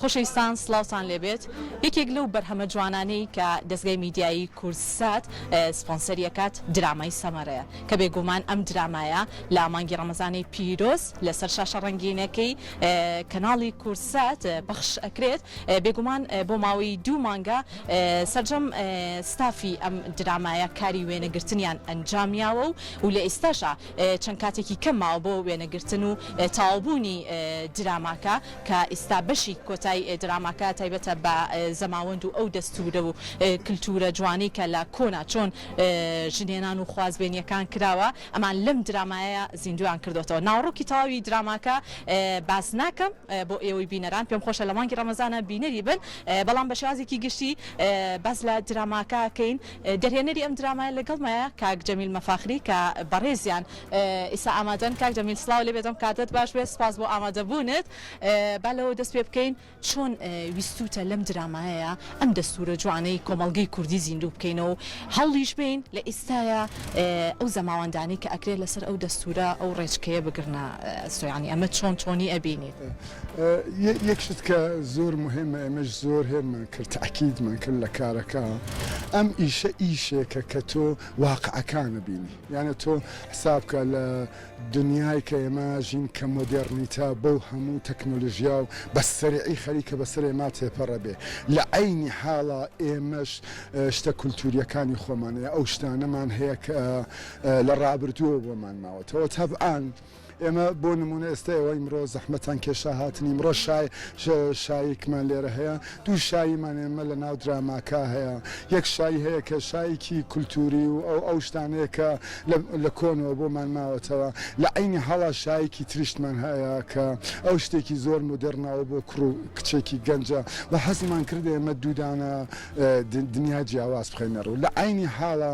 خۆشەویستان سڵاوتان لێبێت یەکێک لەو بەرهەمە جوانانەی کە دەستگای میدیایی کورسات سپۆنسەریەکات درامای سەمەرەیە کە بێگومان ئەم درامایە لە مانگی ڕەمەزانی پیرۆز لەسەر شاشە ڕەنگینەکەی کەناڵی کورسات بەخش ئەکرێت بێگومان بۆ ماوەی 2 مانگە سەرجەم ستافی ئەم درامایە کاری وێنەگرتنیان ئەنجامیاوە و لە ئێستاشە چەند کاتێکی کەم ماوە بۆ وێنەگرتن و تاوابوونی دراماکە کە ئێستا بەشی کۆتایی دراماکە تایبەتە بە زەماوەند و ئەو دەستورە و کللتورە جوانی کە لە کۆنا چۆن ژنێنان و خوازبێنیەکان کراوە ئەمان لەم درامایە زیندویان کردوێتەوە. ناوڕۆکی تەواوی دراماکە باس ناکەم بۆ ئێوەی بینەران پێم خۆشە لە مانگی ڕەمەزانە بینەری بن بەڵام بە شازێکی گشتی باس لە دراماکەکەین دەرهێنەری ئەم درامایە لەگەڵمایە کاک جەمیل مەفاخری کە بەڕێزیان ئێستا ئامادەن. کاک جەمیل سڵاو لێبێتم کاتت باش بێت سپاس بۆ ئامادەبوونت با لەوە دەست پێ بکەین چۆن ویستوتە لەم درامایە ئەم دەستورە جوانەی کۆمەڵگەی کوردی زیندوو بکەینەوە هەڵیش بین لە ئێستاە ئەو زەماوەندانی کە ئەکرێت لەسەر ئەو دەستورە ئەو ڕێچکەیە بگرنە سویانی ئەمە چۆنی ئەبینیت. یەکشت کە زۆر مهمە ئێمەش زۆر هێرمان کرد تاکیدمان کرد لە کارەکە ئەم ئیشێکە کە تۆ واقعەکانە بینی یانە تۆ حسابکە لە دنیای کە ئێمە ژین کە مۆدێرنیتە بەو هەموو تەکنۆلژیا و بە سەرعی خەریکە بەسەر ئێمە تێپەڕە بێ لە عینی حاڵە ئێمەش شتە کولتوریەکانی خۆمانەیە ئەو شتانەمان هەیە کە لە ڕابردووە بۆمان ماوەتەوە تەبعاان ئێمە بۆ نمونە ئێستا ئەوە ئیمڕۆ زەحمەتان کێشا هاتنی ئیمڕۆ شایکمان لێرە هەیە دوو شاییمان ئێمە لە ناو دراماکە هەیە یەک شایی هەیە کە شایکی کولتوری و ئەو شتانەیە کە لە کۆنەوە بۆمان ماوەتەوە لە عینی هەڵا شایکی تریشتمان هەیە کە ئەو شتێکی زۆر مدرناوە بۆ کوڕ و کچێکی گەنجە و حەزمان کردە ئێمە دوودانە دنیا جیاواز بخەینەڕ و لە عینی حاڵە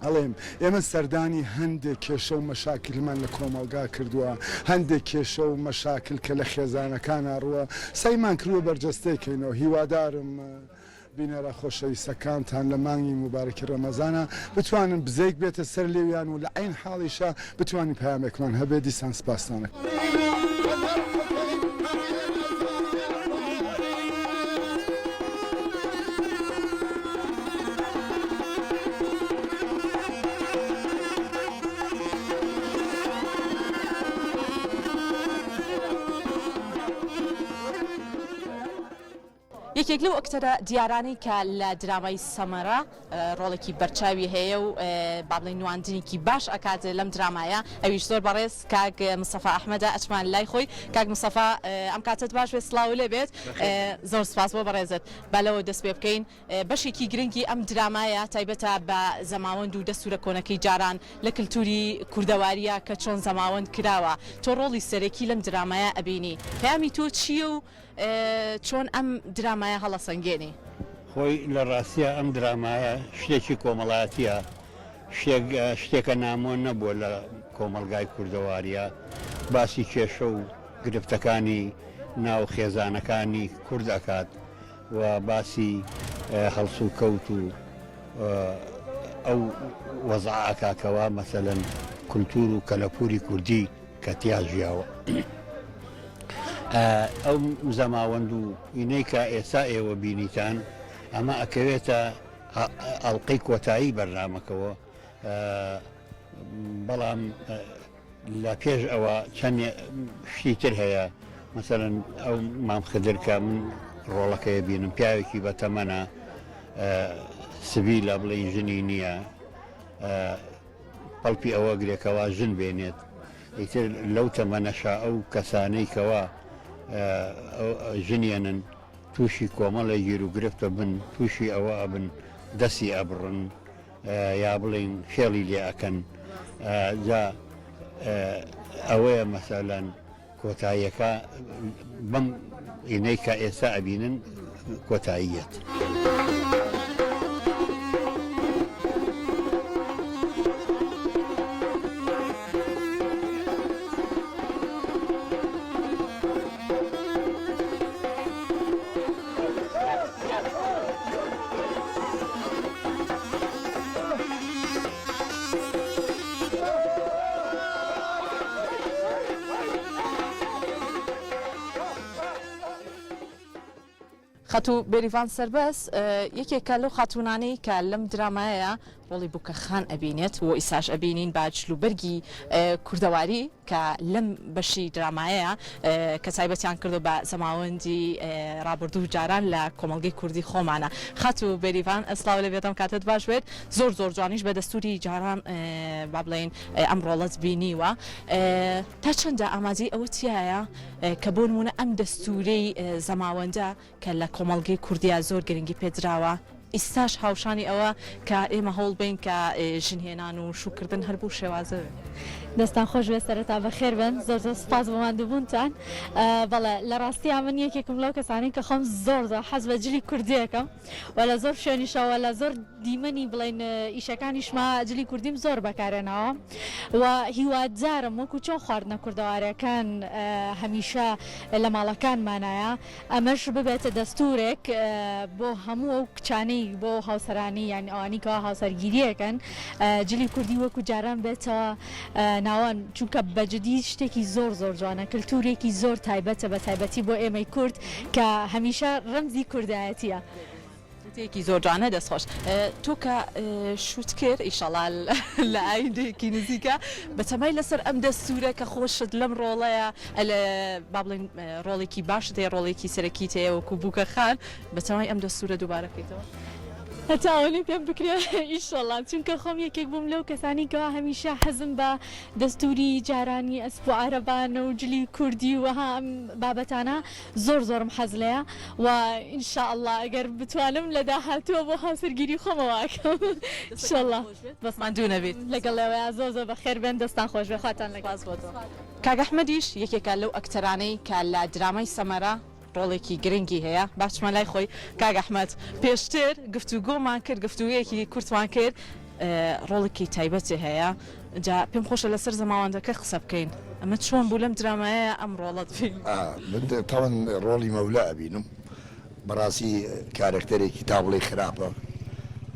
ئەڵێم ئێمە سەردانی هەندێک کێشە و مەشاکلمان لە کۆمەلگا کردووە هەندێک کێشە و مەشاکل کە لە خێزانەکان ڕووە سەیمان کردووە بەرجەستەیەکەینەوە هیوادارم بینەرە خۆشەویستەکانتان لە مانگی مبارەکی ڕەمەزانە بتوانن بزەیک بێتە سەر لێویان و لە عین حاڵیشە بتوانین پامێکمان هەبێ دیسان سپاسانە. یەکێک لەو ئەکتەرە دیارانی کە لە درامای سەمەرە ڕۆڵێکی بەرچاوی هەیە و با بڵێن نواندنێکی باش ئەکات لەم درامایە ئەویش زۆر بەڕێز کاک مستەفا ئەحمەدە ئەچمان لای خۆی کاک مستەفا ئەم کاتت باش بێت سڵاو لێ بێت زۆر سپاس بۆ بەڕێزت با لەوە دەست پێ بکەین بەشێکی گرنگی ئەم درامایە تایبەتە بە زەماوەند و دەستورە کۆنەکەی جاران لە کللتوری کوردەواریە کە چۆن زەماوەند کراوە تۆ ڕۆڵی سەرەکی لەم درامایە ئەبینی پەیامی تۆ چییە و چۆن ئەم درامایە هەڵە سەنگێنی خۆی لە ڕاستیە ئەم درامایە شتێکی کۆمەڵایەتیە شتێکە نامۆن نەبووە لە کۆمەلگای کوردەواریە باسی کێشە و گرفتەکانی ناو خێزانەکانی کورد ئەکات و باسی هەڵس و کەوت و ئەو وەزعەکەوە مەسەلەن کولتور و کەلەپوری کوردی کە تیاژیاوە ئەو زەماوەند و ئینەی کە ئێستا ئێوە بینیتان ئەمە ئەکەوێتە ئەڵقەی کۆتایی بەرنامەکەەوە بەڵام لە پێش ئەوە چەند شتی تر هەیە مەسەرەن ئەو مام خدر کە من ڕۆڵەکەی بینم پیاوێکی بەتەمەنە سبی لە بڵێن ژنی نییە پەڵپی ئەوە گرێکەوە ژن بێنێت ئیتر لەو تەمەنەشا ئەو کەسانەی کەوە ژنیێنن تووشی کۆمەڵی گیر و گرفتە بن تووشی ئەوە ئەبن دەستی ئەبڕن یا بڵین فێڵی لێ ئەکەن جا ئەوەیە مەسەلەن کۆتاییەکە بەم ئینەی کە ئێستا ئەبینن کۆتاییەت. خەتو بێریڤان سەربەس یەکێکە لەو خاتوونانەی کە لەم درامایە ڕۆڵی بووکەخان ئەبینێت و ئیساش ئەبینین با جلوبەرگی کوردەواری کە لەم بەشی درامایەیە کە تایبەتیان کردو بە زەماوەندی ڕابردوو جاران لە کۆمەڵگەی کوردی خۆمانە. خەتو بێریڤان ئەسلااو لە بێتم کاتت باش بێت زۆر جوانیش بە دەستوری جاران با بڵێن ئەم ڕۆڵەت بینیوە تا چەندە ئاماجەی ئەوە تایە کە بۆ نمونە ئەم دەستورەی زەماوەندە کە لە کۆمەڵگەی کوردیا زۆر گرنگی پێدراوە ئیساش هاوشانی ئەوە کە ئێمە هەوڵ بین کە ژنهێنان و شوکردن هەر بوو شێوازە. دەستان خۆش بێ سەرەتا بەخێر بن زۆر سپاس بۆ مادووبوونتان. بەڵێ لە ڕاستیان من یەکێکم لەو کەسانی کە خۆم زۆر حەز بە جلی کوردیەکەم و لە زۆر شوێنیشەوە لە زۆر دیمەنی بڵێن ئیشەکانیشما جلی کوردیم زۆر بەکارێنەوە و هیوادارم وەکو چۆن خواردنە کوردەوارەکان هەمیشە لە ماڵەکانمانایە ئەمەش ببێتە دەستورێک بۆ هەموو ئەو کچانەی بۆ هاوسەرانی یان ئەوانی کەوا هاوسەرگیریەکەن جلی کوردی وەکو جاران بێتەوە ناوان چونکە بەجددی شتێکی زۆر جوانە کللتورێکی زۆر تایبەتە بە تایبەتی بۆ ئێمەی کورد کە هەمیشە ڕەمزی کوردایەتیە. شتێکی زۆر جوانە دەستخۆش تۆ کە شوت کرد ئیشەڵا لە ئایندێکی نزیکە بەتەمای لەسەر ئەم دەستورە کە خۆشت لەم ڕۆڵەیە با بڵێن ڕۆڵێکی باش دێ ڕۆڵێکی سەرەکی تەیە وەکو بووکەخان بەتەمای ئەم دەستورە دووبارەکەیتەوە. هەتاوەلی پێم بکرێ ئیشەڵا چونکە خۆم یەکێک بووم لەو کەسانی کەوا هەمیشە حەزم بە دەستوری جارانی ئەسپ و عەرەبانە و جلی کوردی وەها ئەم بابەتانە زۆرم حەز لەیە و ئینشاءڵڵا ئەگەر بتوانم لە داهاتووە بۆ هاوسەرگیری خۆمەوەکەم ئینشاءڵڵا بەسمان دوو نەبێت لەگەڵەوەیە زۆر بەخێر بێن دەستان خۆش بێ خواتان لەگەڵ بۆتەوە. کاک ئەحمەدیش یەکێکە لەو ئەکتەرانەی کە لە درامای سەمەرە ڕۆڵێکی گرنگی هەیە باشمە لای خۆی کاک ئەحمەد پێشتر گفتوگۆمان کرد گفتوگویەکی کورتمان کرد ڕۆڵێکی تایبەتی هەیە جا پێم خۆشە لەسەر زەماوەندەکە قسە بکەین ئەمە چۆن بوو لەم درامایە ئەم ڕۆڵەت تاوان ڕۆڵی مەولا ئەبینم بەڕاستی کارکتەرێکی تابڵی خراپە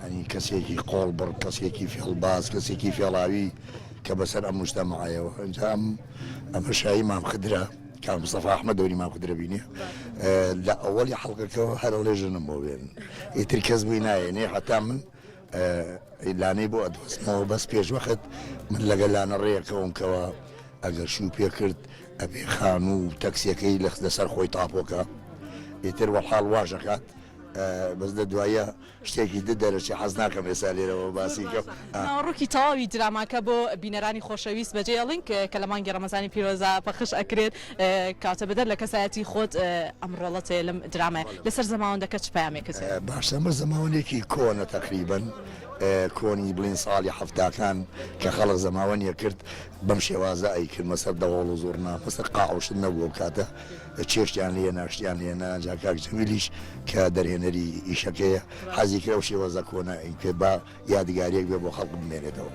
ئەنی کەسێکی قۆڵ بڕ کەسێکی فێڵباز کەسێکی فێڵاوی کە بەسەر ئەم مجتەمەعایەوە ئەنجام ئەمە شایی مام خدرە كان مصطفى احمد دوري ما قدر بيني لا اول حلقه هذا ليجن موبين يتركز بينا يعني حتى من لاني بو اسمه بس بيج وقت من لقى لنا الريق كون كوا اجر شو بيكرت ابي خانو تاكسي كي لخ سر خوي طابوكا يتر والحال واجهات بس دوايا شتێکی دەرەچی حەزناکەم ێساێرەوە باسیکە ڕووکی تەواوی دراماکە بۆ بینەرانی خۆشەویست بەجێڵین کە لە مانگی ڕەمەزانی پیرۆزە پەخش ئەکرێت کاتە بەدەر لە کەسایەتی خۆت ئەم ڕۆڵەتێ لەم درامە لەسەر زەماوەندەکە چ پامێکت باشەمە زەماوەندێکی کۆنە تقریبن کۆنی بڵین ساڵی هەفتاکان کە خەڵق زەماوەندیە کرد بەم شێوازە ئەیکرد مەسەر دەوڵ و زۆرنا مەسەر قاوشت نەبوو کاتە چێشتیان لێ ناشتیان لێنە جاکاک جەمیلیش کە دەرهێنەری ئیشەکەیە حەزی کرە و شێوەزە کۆنە پێ با یادگاریەک بێ بۆ خەڵق بمێنێتەوە.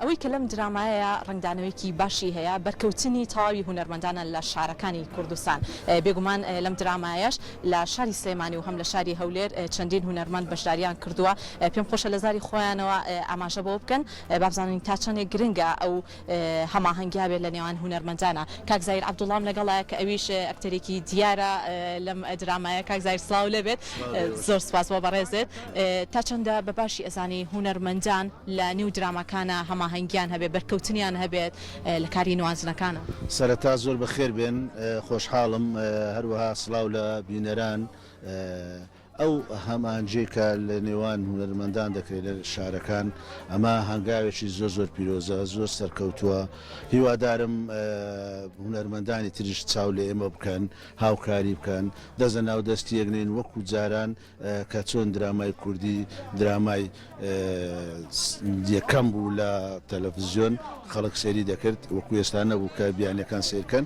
ئەوەی کە لەم درامایە ڕنگدانەوەیکی باشی هەیە بەرکەوتنی تەواوی هونەرمەندانە لە شارەکانی کوردستان بێگومان لەم درامایەش لە شاری سلێمانی و هەم لە شاری هەولێر چەندین هونەرمەند بەشداریان کردووە پێم خۆشە لە زاری خۆیانەوە ئاماژە بۆ بکەن بابزانین تا چەندێک گرنگە ئەو هەماهەنگیا بێت لە نێوان هونەرمەندانە. کاک زایر عەبدوڵڵام لەگەڵایە کە ئەویش ئەکتەرێکی دیارە لەم درامایە کاک زایر سڵاو لێبێت زۆر سپاس بۆ بەڕێزێت تا چەندە بەباشی ئەزانی هونەرمەندان لە نێو درامەکانە هەنگیان هەبێت بەرکەوتنیان هەبێت لە کاری نوازنەکانە. سەرەتا زۆر بەخێر بێن خۆشحاڵم هەروەها سڵاو لە بینەران ئەو هەمانجێکە لە نێوان هونەرمەندان دەکرێت لە شارەکان ئەمە هەنگاوێکی زۆر پیرۆزە زۆر سەرکەوتووە هیوادارم هونەرمەندانی تریش چاو لە ئێمە بکەن هاوکاری بکەن دەزە ناو دەستی یەکنین وەکو جاران کە چۆن درامای کوردی درامای یەکەم بوو لە تەلەڤیزیۆن خەڵک سێری دەکرد وەکو ئێستا نەبوو کە بیانەکان سیرکەن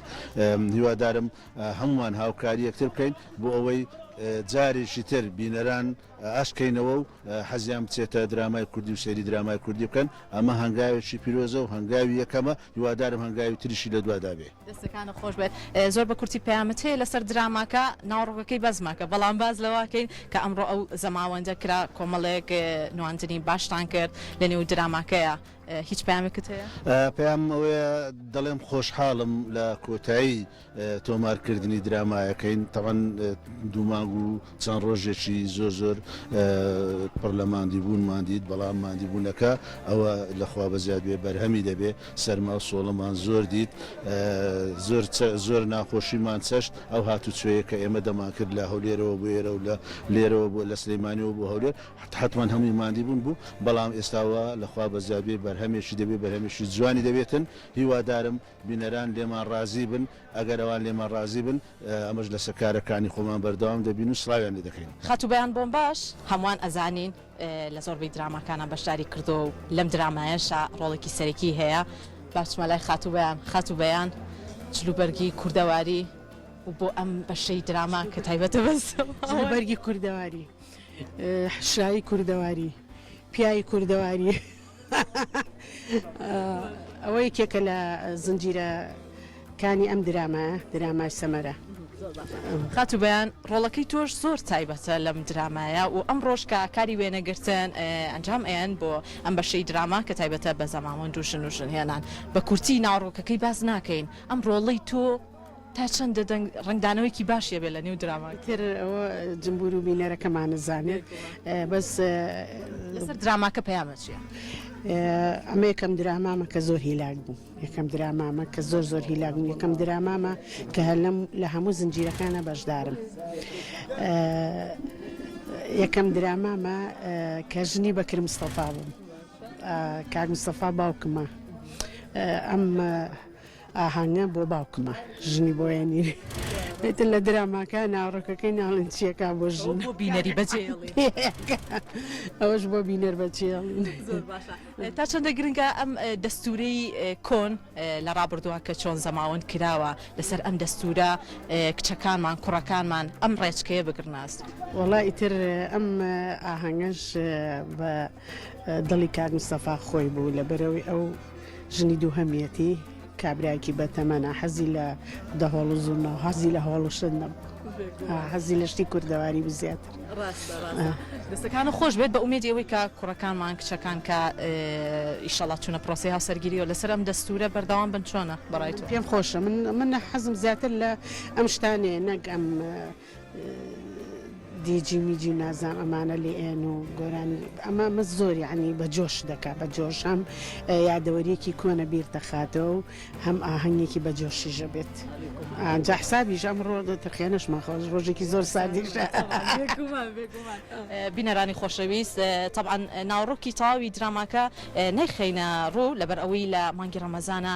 هیوادارم هەمومان هاوکاری یەکتر بکەین بۆ ئەوەی جارێکی تر لەسەر بینەران ئاشکەینەوە و حەزیان بچێتە درامای کوردی و سەیری درامای کوردی بکەن ئەمە هەنگاوێکی پیرۆزە و هەنگاوی یەکەمە هیوادارم هەنگاوی تریشی لە دوادا بێ دەستەکانە خۆش بێت زۆر بە کورتی پەیامت هەیە لەسەر دراماکە ناوڕۆکەکەی بەزماکە بەڵام باز لەواکەین کە ئەمڕۆ ئەو زەماوەندە کرا کۆمەڵێک نواندنی باشتان کرد لە نێو دراماکەیە هیچ پامێکت هەیە؟ پێم ئەوەیە دەڵێم خۆشحاڵم لە کۆتایی تۆمارکردنی درامایەکەین تەوان دوومانگ و چەند ڕۆژێکی زۆر زۆر پڕ لە ماندیبوون ماندید بەڵام ماندیبوونەکە ئەوە لەخوا بەزیاد بێ بەرهەمی دەبێ سەرما و سۆڵەمان زۆر دیت زۆر ناخۆشیمان چەشت ئەو هاتوچوەیە کە ئێمە دەمان کرد لە هەولێرەوە بۆ ئێرە و لە لێرەوە بۆ لە سلەیمانیەوە بۆ هەولێر حتمان هەمووی ماندیبوون بوو بەڵام ئێستاوە لەخوا بەزیاد بێ هەمێشی دەبێت بەرهەمێشی جوانی دەبێتن هیوادارم بینەران لێمان ڕازی بن ئەگەر ئەوان لێمان ڕازی بن ئەمەش لە سەکارەکانی خۆمان بەردەوام دەبین و سڵاویان لێ دەکەین خەتوبەیان بۆم باش هەمووان ئەزانین لە زۆربەی دراماکانە بەشداری کردو و لەم درامایەشە ڕۆڵێکی سەرەکی هەیە باشمە لای خەتوبەیان چلوبەرگی کوردەواری و بۆ ئەم بەشەی دراما کە تایبەتە بەس چلوبەرگی کوردەواری شایی کوردەواری پیاوی کوردەواری ئەوە یەکێکە لە زنجیرەکانی ئەم درامای سەمەرە خەتوبەیان ڕۆڵەکەی تۆش زۆر تایبەتە لەم درامایە و ئەم ڕۆژکە کاری وێنەگرتن ئەنجام ئەیان بۆ ئەم بەشەی دراما کە تایبەتە بە زەماوەند و ژن هێنان بە کورتی ناوڕۆکەکەی باز ناکەین ئەم ڕۆڵەی تۆ تا چەندە ڕنگدانەوەیکی باشیە بێ لە نێو دراما تر ئەوە جمبور و بینەرەکەمانە زانێت بەس لەسەر دراماکە پەیامە چییە؟ ئەمە یەکەم درامامە کە زۆر هیلاک بوو یەکەم درامامە کە زۆر هیلاک بوو یەکەم درامامە کە لە هەموو زنجیرەکانە بەشدارم یەکەم درامامە کە ژنی بەکر مستەفا بووم کاک مستەفا باوکمە ئەم ئاهانگە بۆ باوکمە ژنی بۆ ێنیری بێتن لە دراماکە ناوڕۆکەکەی ناڵن چیەکە بۆ ژن بۆ بینەری بەجێڵی ئەوەش بۆ بینەر بەجێڵین تا چەندە گرنگە ئەم دەستورەی کۆن لە ڕابردووە کە چۆن زەماوەند کراوە لەسەر ئەم دەستورە کچەکانمان کوڕەکانمان ئەم ڕێچکەیە بگرناست وەڵای ئیتر ئەم ئاهەنگەش بە دڵی کاک مستەفا خۆی بوو لەبەرەوەی ئەو ژنی دووهەمیەتی کابراایکی بەتەمەنە حەزی لە دەهۆڵ و زوونەوە حەزی لە هۆڵشت نەبوو حەزی لە شتی کوردەواری بزیاتر دەستەکانە خۆش بێت بە ئومێدی ئەوەی کە کوڕەکانمان کچەکان کە ئیشەڵا چوونە پرۆسی هاوسەرگیریەوە لەسەر ئەم دەستورە بەردەوام بن چۆنە بەڕای تۆ پێم خۆشە من حەزم زیاتر لە ئەم شتانێ نەک ئەم دیجی میجی نازام ئەمانە لێ ئێن و گۆرانی ئەمە زۆر یعنی بە جۆش دەکات بە جۆش هەم یادەوەریەکی کۆنە بیر دەخاتەوە و هەم ئاهەنگێکی بە جۆشیژە بێت جا حسابیش ئەم ڕۆ تەقیانەشمان خۆش ڕۆژێکی زۆر سادیشە بینەرانی خۆشەویست طبعا ناوڕۆکی تەواوی دراماکە نەیخەینە ڕوو لەبەر ئەوەی لە مانگی ڕەمەزانە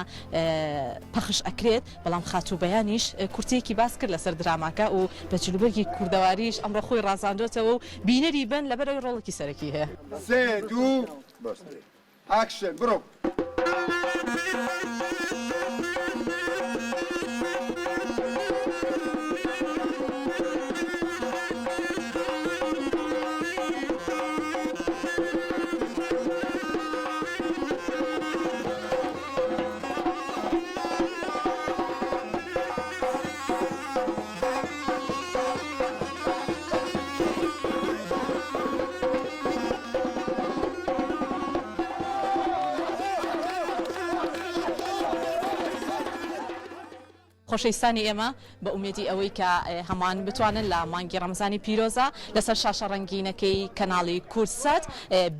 پەخش ئەکرێت بەڵام خاتوبەیانیش کورتێکی باس کرد لەسەر دراماکە و بە جلوبەرگی کوردەواریش ئەمڕۆ خۆی ڕازاندۆتەوە و بینەری بن لەبەر ئەوی ڕۆڵێکی سەرەکی هەیە سێ دوو ئاکشن بڕۆ خۆشەویستانی ئێمە بە ئومێدی ئەوەی کە هەمان بتوانن لە مانگی ڕەمەزانی پیرۆزە لەسەر شاشە ڕەنگینەکەی کەناڵی کورسەت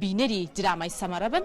بینەری درامای سەمەرە بن